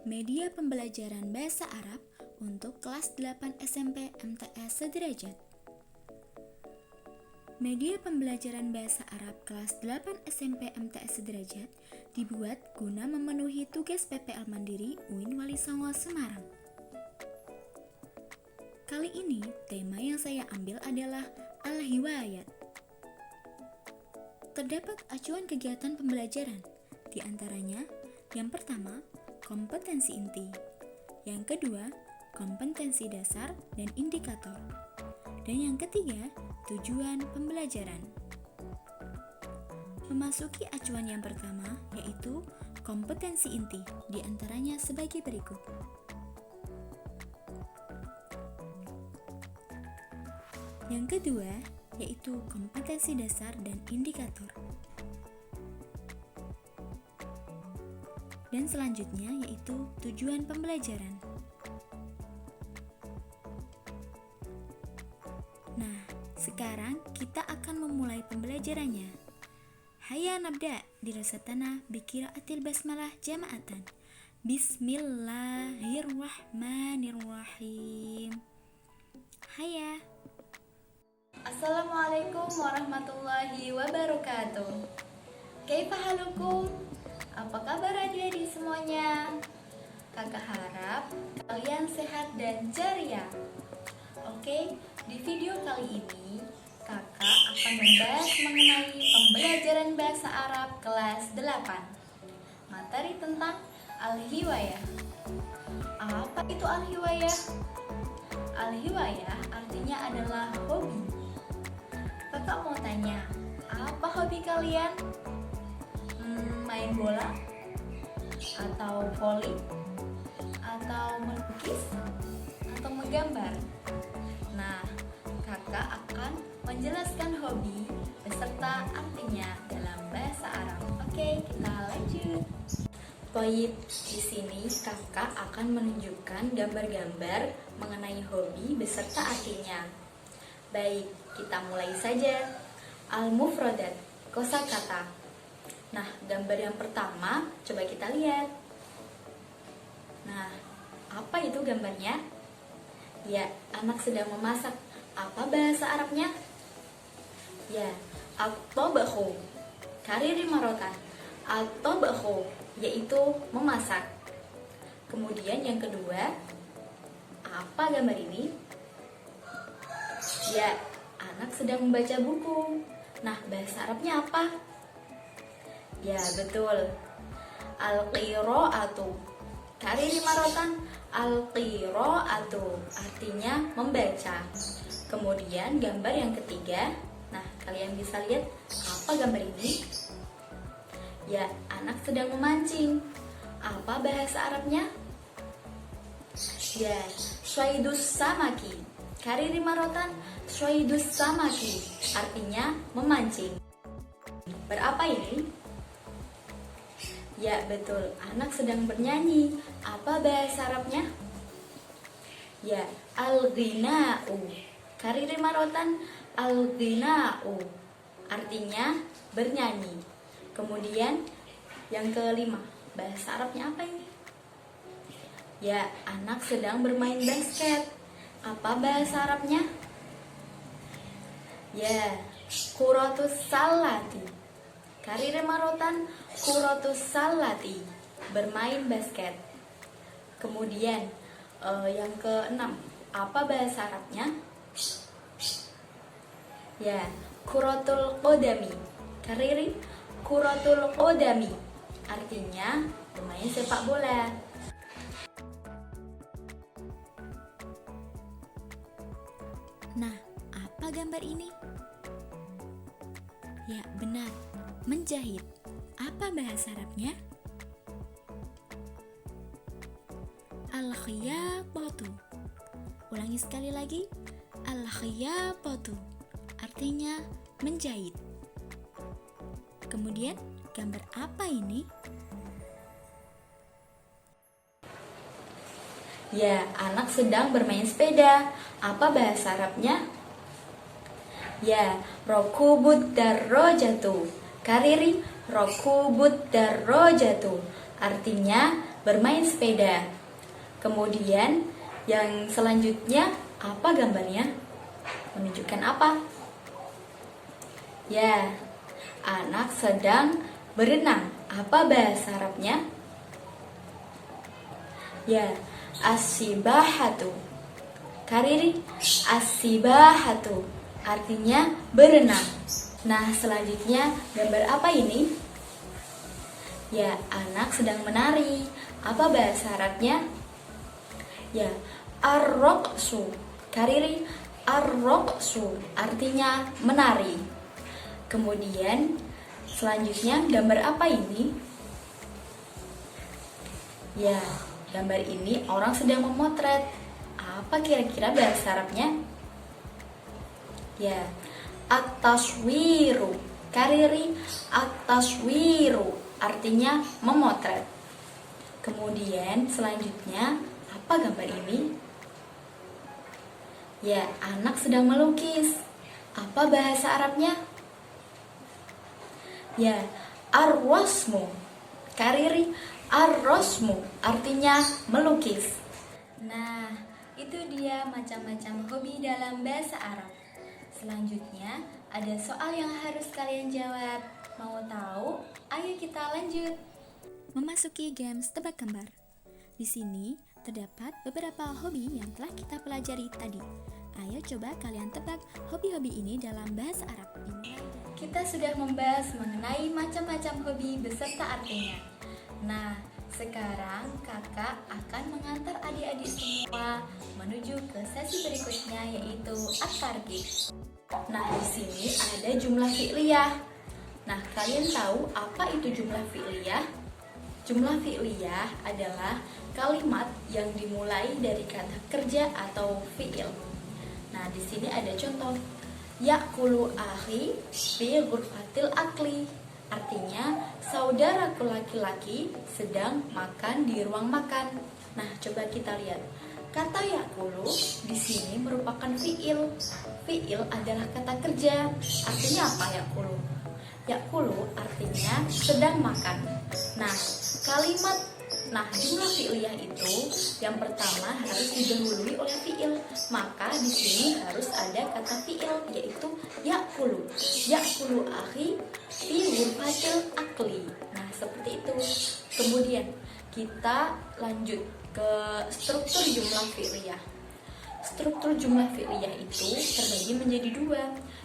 Media pembelajaran bahasa Arab untuk kelas 8 SMP MTS sederajat. Media pembelajaran bahasa Arab kelas 8 SMP MTS sederajat dibuat guna memenuhi tugas PPL Mandiri UIN Wali Songo Semarang. Kali ini tema yang saya ambil adalah Al-Hiwayat. Terdapat acuan kegiatan pembelajaran, di antaranya yang pertama, kompetensi inti. Yang kedua, kompetensi dasar dan indikator. Dan yang ketiga, tujuan pembelajaran. Memasuki acuan yang pertama, yaitu kompetensi inti, di antaranya sebagai berikut. Yang kedua, yaitu kompetensi dasar dan indikator. Dan selanjutnya yaitu tujuan pembelajaran. Nah, sekarang kita akan memulai pembelajarannya. Hayya nabda dirasatana biqiraatil basmalah jama'atan. Bismillahirrahmanirrahim. Hayya. Assalamualaikum warahmatullahi wabarakatuh. Kaifa halukum? Apa kabar adik-adik semuanya? Kakak harap kalian sehat dan ceria. Oke, di video kali ini kakak akan membahas mengenai pembelajaran bahasa Arab kelas 8. Materi tentang Al-Hiwayah. Apa itu Al-Hiwayah? Al-Hiwayah artinya adalah hobi. Kakak mau tanya, apa hobi kalian? Main bola? Atau voli? Atau melukis? Atau menggambar? Nah, kakak akan menjelaskan hobi beserta artinya dalam bahasa Arab. Oke, kita lanjut. Baik, di sini kakak akan menunjukkan gambar-gambar mengenai hobi beserta artinya. Baik, kita mulai saja. Al-Mufradat, kosakata. Nah, gambar yang pertama coba kita lihat. Nah, apa itu gambarnya? Ya, anak sedang memasak. Apa bahasa Arabnya? Ya, at-tabakhu. Kariri marotan. At-tabakhu, yaitu memasak. Kemudian yang kedua, apa gambar ini? Ya, anak sedang membaca buku. Nah, bahasa Arabnya apa? Ya, betul. Al-qira'atu. Kariri marotan. Al-qira'atu artinya membaca. Kemudian gambar yang ketiga. Nah, kalian bisa lihat apa gambar ini? Ya, anak sedang memancing. Apa bahasa Arabnya? Ya, syaidus samaki. Kariri marotan. Syaidus samaki artinya memancing. Berapa ini? Ya, betul. Anak sedang bernyanyi. Apa bahasa Arabnya? Ya, al-ghina'u. Kariri marotan. Al-ghina'u artinya bernyanyi. Kemudian yang kelima, bahasa Arabnya apa ini? Ya, anak sedang bermain basket. Apa bahasa Arabnya? Ya, kuratus salati. Karire marotan. Kuratus salati, bermain basket. Kemudian yang keenam, apa bahasa Arabnya? Ya, kuratul qodami. Kariri kuratul qodami artinya bermain sepak bola. Nah, apa gambar ini? Ya, benar, menjahit. Apa bahasa Arabnya? Al-khiyatatu. Ulangi sekali lagi. Al-khiyatatu artinya menjahit. Kemudian, gambar apa ini? Ya, anak sedang bermain sepeda. Apa bahasa Arabnya? Ya, rokubud darrojatu. Kariri rokubud darrojatu artinya bermain sepeda. Kemudian yang selanjutnya apa gambarnya? Menunjukkan apa? Ya, anak sedang berenang. Apa bahasa Arabnya? Ya, as-sibahatu. Kariri, as-sibahatu artinya berenang. Nah, selanjutnya gambar apa ini? Ya, anak sedang menari. Apa bahasa Arabnya? Ya, ar-raqsu. Kariri, ar-raqsu artinya menari. Kemudian selanjutnya gambar apa ini? Ya, gambar ini orang sedang memotret. Apa kira-kira bahasa Arabnya? Ya, at-taswiru. Kariri, at-taswiru artinya memotret. Kemudian selanjutnya apa gambar ini? Ya, anak sedang melukis. Apa bahasa Arabnya? Ya, ar-rasmu. Kariri, ar-rasmu artinya melukis. Nah, itu dia macam-macam hobi dalam bahasa Arab. Selanjutnya, ada soal yang harus kalian jawab. Mau tahu? Ayo kita lanjut. Memasuki games tebak gambar. Di sini terdapat beberapa hobi yang telah kita pelajari tadi. Ayo coba kalian tebak hobi-hobi ini dalam bahasa Arab. Kita sudah membahas mengenai macam-macam hobi beserta artinya. Nah, sekarang kakak akan mengantar adik-adik semua menuju ke sesi berikutnya, yaitu at-targhib. Nah, di sini ada jumlah fi'liyah. Nah, kalian tahu apa itu jumlah fi'liyah? Jumlah fi'liyah adalah kalimat yang dimulai dari kata kerja atau fi'il. Nah, di sini ada contoh. Ya'kulu akhi fi ghurfatil akli. Artinya, saudaraku laki-laki sedang makan di ruang makan. Nah, coba kita lihat. Kata ya'kulu di sini merupakan fi'il. Fi'il adalah kata kerja. Artinya apa ya'kulu? Ya'kulu artinya sedang makan. Nah, jumlah fi'liyah itu yang pertama harus didahului oleh fi'il. Maka di sini harus ada kata fi'il, yaitu ya'kulu. Ya'kulu akhi fi ghurfatil akli. Nah, seperti itu. Kemudian kita lanjut ke struktur jumlah fi'liyah. Struktur jumlah fi'liyah itu terbagi menjadi dua.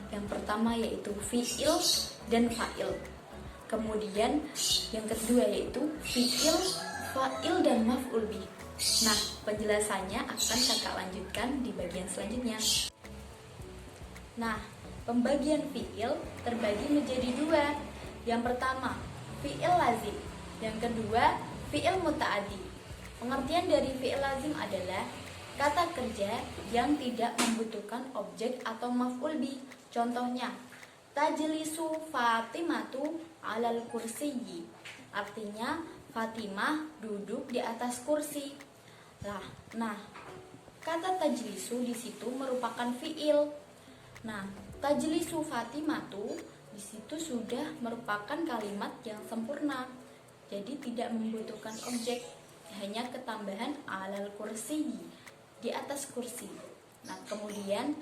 Yang pertama yaitu fi'il dan fa'il. Kemudian yang kedua yaitu fi'il, fa'il, dan maf'ul bih. Nah, penjelasannya akan kakak lanjutkan di bagian selanjutnya. Nah, pembagian fi'il terbagi menjadi dua. Yang pertama, fi'il lazim. Yang kedua, fi'il muta'addi. Pengertian dari fi'il lazim adalah kata kerja yang tidak membutuhkan objek atau maf'ul bih. Contohnya, tajlisu Fatimatu alal kursiyyi. Artinya, Fatimah duduk di atas kursi. Nah, kata tajlisu di situ merupakan fi'il. Nah, tajlisu Fatimatu di situ sudah merupakan kalimat yang sempurna. Jadi tidak membutuhkan objek, hanya ketambahan alal kursi, di atas kursi. Nah, kemudian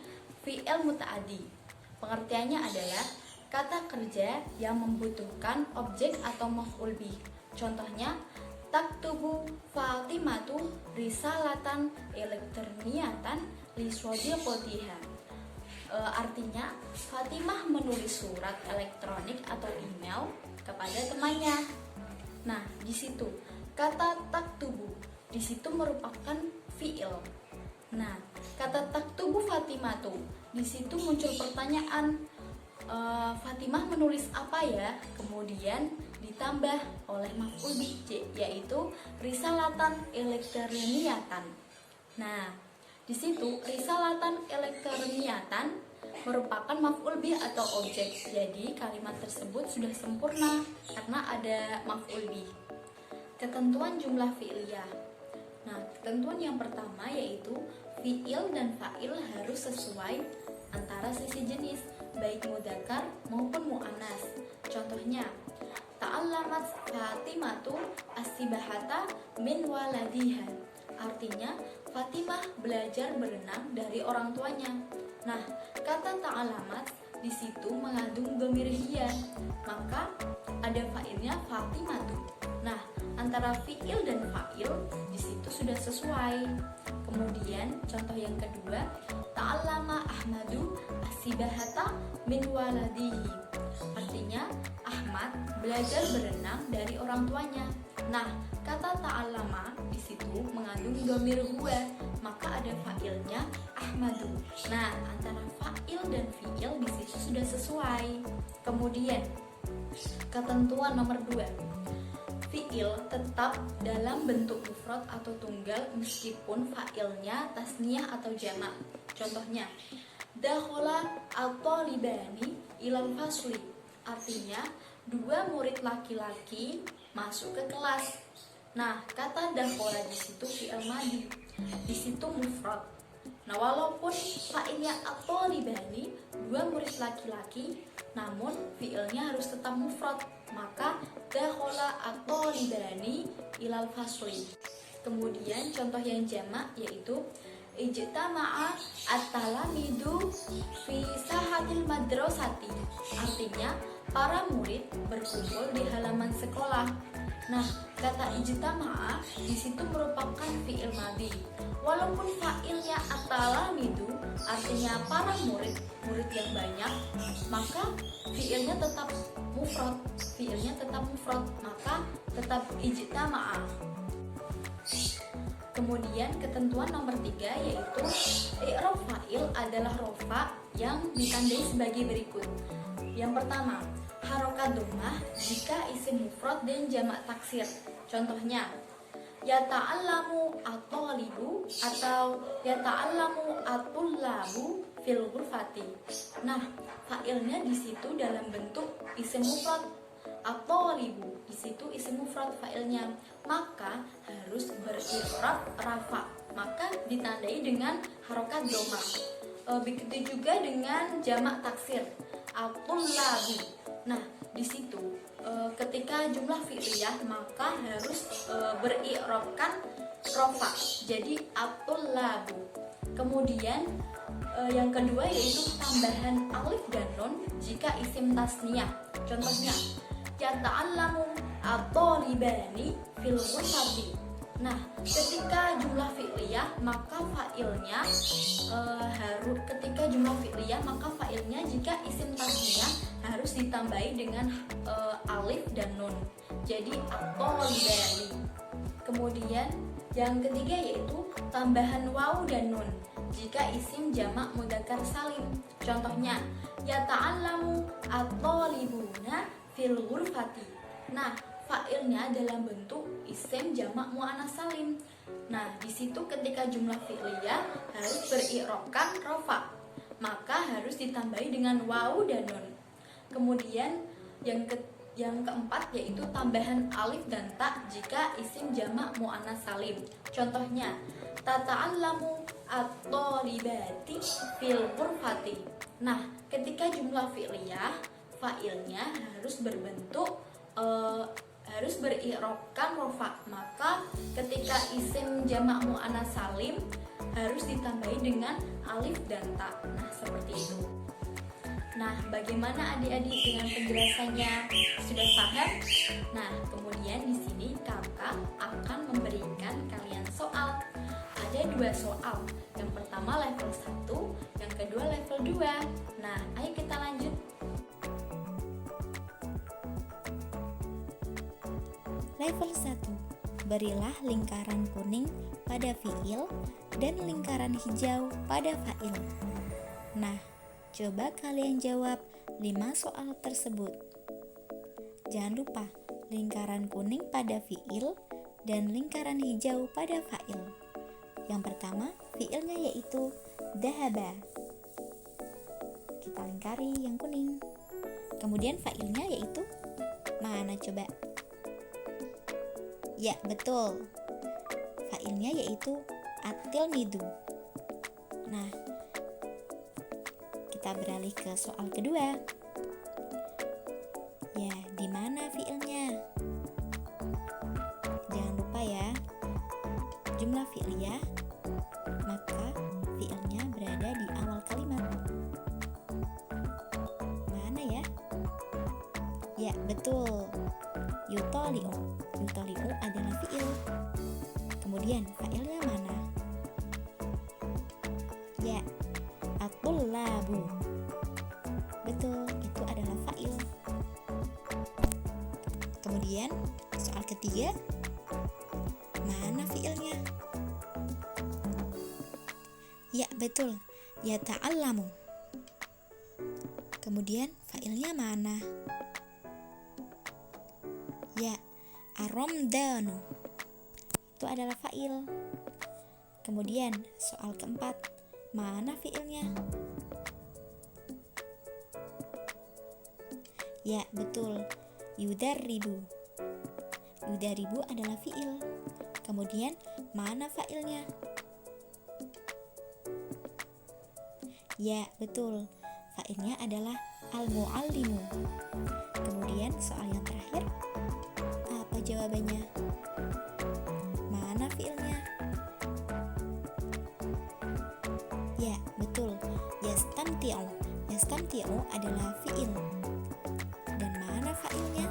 fi'il muta'addi. Pengertiannya adalah kata kerja yang membutuhkan objek atau maf'ul bih. Contohnya, taktubu Fatimatu risalatan elektroniyatan li sadiqatiha. Artinya, Fatimah menulis surat elektronik atau email kepada temannya. Nah, di situ kata taktubu di situ merupakan fi'il. Nah, kata taktubu Fatimatu di situ muncul pertanyaan, Fatimah menulis apa ya? Kemudian ditambah oleh maf'ul bih, yaitu risalatan elektroniyatan. Nah, di situ risalatan elektroniyatan merupakan maf'ul bih atau objek. Jadi kalimat tersebut sudah sempurna karena ada maf'ul bih. Ketentuan jumlah fi'liyah. Nah, ketentuan yang pertama yaitu fi'il dan fa'il harus sesuai antara sisi jenis, baik mudzakkar maupun mu'annas. Contohnya, ta'allamat Fatimatu as-sibahata min waladiha. Artinya, Fatimah belajar berenang dari orang tuanya. Nah, kata ta'allamat di situ mengandung dhamir hiya, maka ada fa'ilnya Fatimatu. Nah, antara fi'il dan fa'il di situ sudah sesuai. Kemudian contoh yang kedua, ta'allama Ahmadu as-sibahata min waladihi. Artinya Ahmad belajar berenang dari orang tuanya. Nah, kata ta'allama di situ mengandung dhamir huwa, maka ada fa'ilnya Ahmadu. Nah, antara fa'il dan fi'il di situ sudah sesuai. Kemudian ketentuan nomor 2. Fi'il tetap dalam bentuk mufrad atau tunggal meskipun fa'ilnya tasniyah atau jamak. Contohnya, dakhala at-talibani ilal fasli. Artinya, 2 murid laki-laki masuk ke kelas. Nah, kata dakhala di situ fi'il madhi, di situ mufrad. Nah, walaupun fa'ilnya at-talibani 2 murid laki-laki, namun fi'ilnya harus tetap mufrad, maka dakhala at-talibani ilal fasli. Kemudian contoh yang jamak yaitu ijtama'a at-talamidu fi sahatil madrasati. Artinya para murid berkumpul di halaman sekolah. Nah, kata ijtama'a di situ merupakan fi'il madhi. Walaupun fa'ilnya at-talamidu artinya para murid yang banyak, maka fi'ilnya tetap mufrad. Maka tetap ijtama'a. Kemudian ketentuan nomor 3 yaitu i'rab fa'il adalah rofa yang ditandai sebagai berikut. Yang pertama, harokat dhammah jika isim mufrad dan jamak taksir. Contohnya, yata'allamu at-talibu atau yata'allamu at-tullabu fil ghurfati. Nah, fa'ilnya di situ dalam bentuk isim mufrad. At-talibu di situ isim mufrad fa'ilnya, maka harus beri'rab rafa, maka ditandai dengan harokat dhammah. Begitu juga dengan jamak taksir at-tullabu. Nah, di situ ketika jumlah fi'liyah maka harus beri'rabkan rafa, jadi at-tullabu. Kemudian yang kedua yaitu tambahan alif dan nun jika isim tasniyah. Contohnya, yata'allamu at-talibani fil ghurfati. Nah, ketika jumlah fi'liyah maka fa'ilnya jika isim tasniyah harus ditambahi dengan alif dan nun. Jadi at-talibani. Kemudian yang ketiga yaitu tambahan waw dan nun jika isim jamak mudzakkar salim. Contohnya, yata'allamu at-talibuna fil ghurfati. Nah, fa'ilnya dalam bentuk isim jamak muannats salim. Nah, di situ ketika jumlah fi'liyah harus beri'rabkan rafa, maka harus ditambahi dengan waw dan nun. Kemudian yang keempat yaitu tambahan alif dan ta jika isim jamak muannats salim. Contohnya, tata'allamu at-talibati fil ghurfati. Nah, ketika jumlah fi'liyah fa'ilnya harus berbentuk harus beri'rabkan rafa, maka ketika isim jamak muannats salim harus ditambahi dengan alif dan ta. Nah, seperti itu. Nah, bagaimana adik-adik dengan penjelasannya? Sudah paham? Nah, kemudian di sini kakak akan memberikan kalian soal. Ada 2 soal. Yang pertama level 1, yang kedua level 2. Nah, ayo kita lanjut. Level 1. Berilah lingkaran kuning pada fi'il dan lingkaran hijau pada fa'il. Nah, coba kalian jawab 5 soal tersebut. Jangan lupa lingkaran kuning pada fi'il dan lingkaran hijau pada fa'il. Yang pertama, fi'ilnya yaitu dhahaba. Kita lingkari yang kuning. Kemudian fa'ilnya yaitu mana coba? Ya, betul. Fa'ilnya yaitu at-tilmidu. Nah, kita beralih ke soal kedua. Ya, di mana fi'ilnya? jumlah fi'liyah, maka fi'ilnya berada di awal kalimat. Mana ya? Ya, betul. Yutoli'u. Yutoli'u adalah fi'il. Kemudian fa'ilnya mana? Ya, at-tullabu. Betul, itu adalah fa'il. Kemudian soal ketiga, mana fi'ilnya? Ya, betul, yata'allamu. Kemudian fa'ilnya mana? Ya, ar-ramdanu. Itu adalah fa'il. Kemudian soal keempat, mana fi'ilnya? Ya, betul, yudarribu. Yudarribu adalah fi'il. Kemudian mana fa'ilnya? Ya, betul, fa'ilnya adalah al-mu'allimu. Kemudian soal yang terakhir, apa jawabannya? Mana fi'ilnya? Ya, betul, yastamti'u. Yastamti'u adalah fi'il. Dan mana fa'ilnya?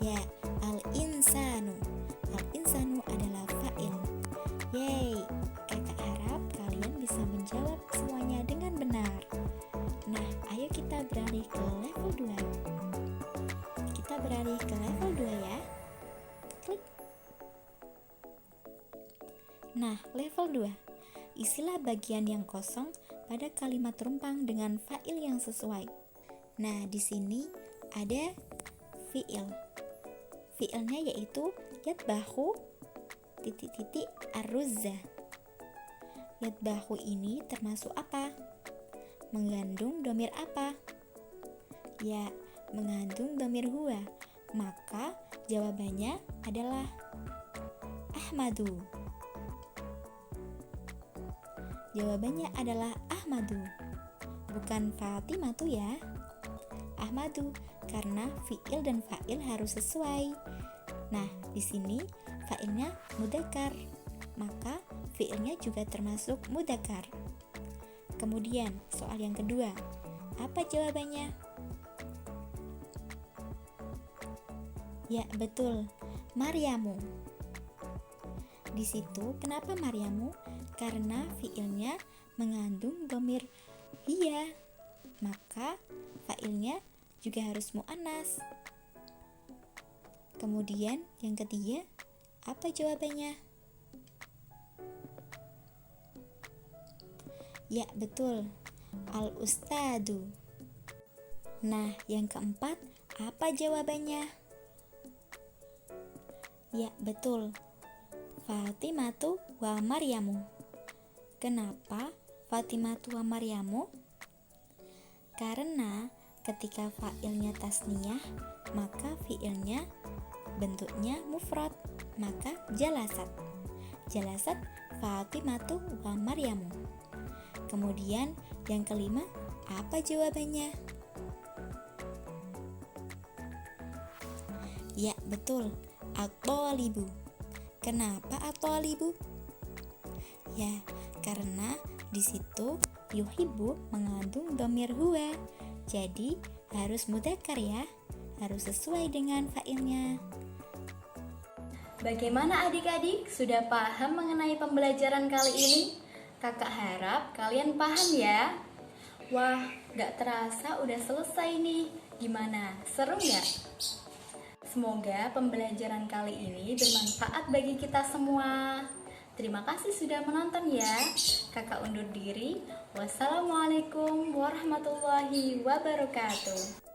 Ya, al-insanu. Al-insanu adalah fa'il. Yeay, kakak harap kalian bisa menjawab semuanya dengan benar. Nah, ayo kita beralih ke level 2. Kita beralih ke level 2 ya. Klik. Nah, level 2. Isilah bagian yang kosong pada kalimat rumpang dengan fa'il yang sesuai. Nah, di sini ada fi'il. Fi'ilnya yaitu yatbahu titik-titik ar-ruzza. Yatbahu ini termasuk apa? Mengandung dhamir apa? Ya, mengandung dhamir huwa. Maka jawabannya adalah Ahmadu. Jawabannya adalah Ahmadu, bukan Fatimatu ya. Ahmadu, karena fi'il dan fa'il harus sesuai. Nah, di sini fa'ilnya mudzakkar, maka fi'ilnya juga termasuk mudzakkar. Kemudian soal yang kedua, apa jawabannya? Ya, betul, Maryamu. Di situ kenapa Maryamu? Karena fi'ilnya mengandung dhamir hiya, maka fa'ilnya juga harus mu'annas. Kemudian yang ketiga, apa jawabannya? Ya, betul, al-ustadu. Nah, yang keempat, apa jawabannya? Ya, betul, Fatimatu wa Maryamu. Kenapa Fatimatu wa Maryamu? Karena ketika fa'ilnya tasniyah, maka fi'ilnya bentuknya mufrad, maka jalasat. Jalasat Fatimatu wa Maryamu. Kemudian yang kelima, apa jawabannya? Ya, betul, at-thalibu. Kenapa at-thalibu? Ya, karena di situ yuhibbu mengandung dhamir huwa. Jadi harus mudzakkar ya, harus sesuai dengan fa'ilnya. Bagaimana adik-adik? Sudah paham mengenai pembelajaran kali ini? Kakak harap kalian paham ya. Wah, gak terasa udah selesai nih. Gimana? Seru gak? Semoga pembelajaran kali ini bermanfaat bagi kita semua. Terima kasih sudah menonton ya. Kakak undur diri. Wassalamualaikum warahmatullahi wabarakatuh.